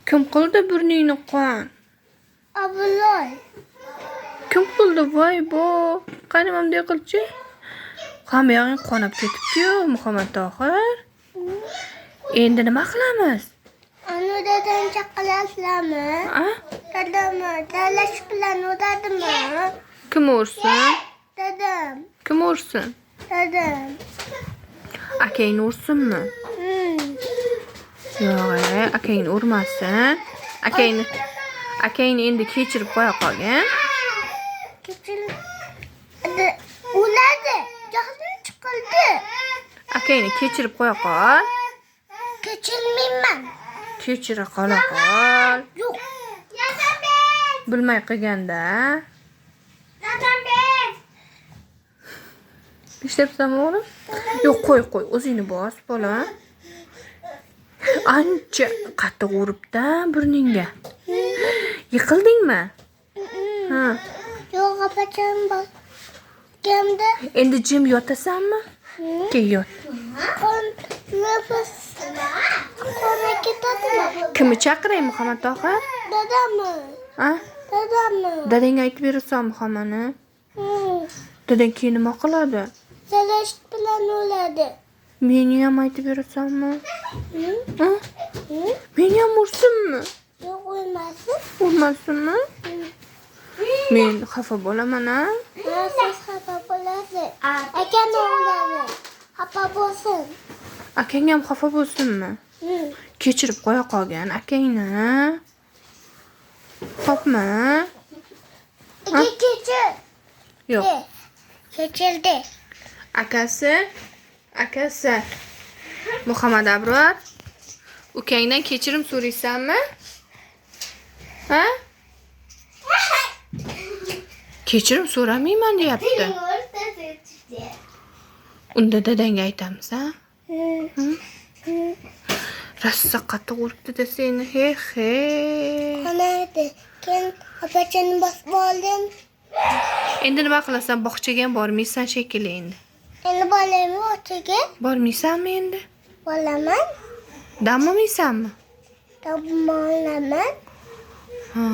Kim qildi burningni qon? Abulloy. Kim qildi voy bu? Qani bunday qilchi? Hamma yog'ing qonab ketibdi-yu, Muhammad Tohir. Endi nima qilamiz? Anu dadam chaqilasizlarmi? A? Dadamni dalash bilan uradimi? Kim ursin? Dadam. Kim ursin? Dadam. Akangni ursinmi? Yo'q, akangni urmasin. Akangni endi kechirib qo'ya qolgan. Uladi. Jahlim chiqildi. Akangni kechirib qo'ya qol. Kechirmayman. Kechira qola qol. Yo'q. Bilmay qilganda. Ishlayapsanmi o'g'lim? Yo'q, qo'y, o'zingni bos, bola. Ancha qattiq uribdi burningga. Yiqildingmi? Ha. Yo'q, apacham bor. Kimda? Endi jim yotasanmi? Keyin yot. Nafas. Qona ketadimi? Kimni chaqiray, Muhammad Tohir? Dadammi? Ha? Dadammi? Dadangga aytib berasanmi hammani? Dadang keyin nima qiladi? Dalash bilan o'ladi. Meni ham aytib berasanmi? Ha? Meni ham ursinmi? Yo'q, o'lmasin. Urmasinmi? Men xafa bo'laman-a. Siz xafa bo'lasiz. Akam o'ladi. Xafa bo'lsin. Akang ham xafa bo'lsinmi? Kechirib qo'ya qolgan akangni. Xo'pmi? Kechir. Yo'q. Kechirdi. Akasi. Muhammad Abror. Ukangdan kechirim so'raysanmi? Ha? Kechirim so'ramayman deyapti. Unda dadangga aytamiz, ha? Rosa qattiq uribdi-da seni. He. Qanaydi? Keyin apachani bosib oldim. Endi nima qilasan? Bog'chaga ham bormaysan shekilli endi. Endi bolaymi bog'chaga? Bormaysanmi endi? Bolaman. Dam olmaysanmi? Dam olaman. Ha.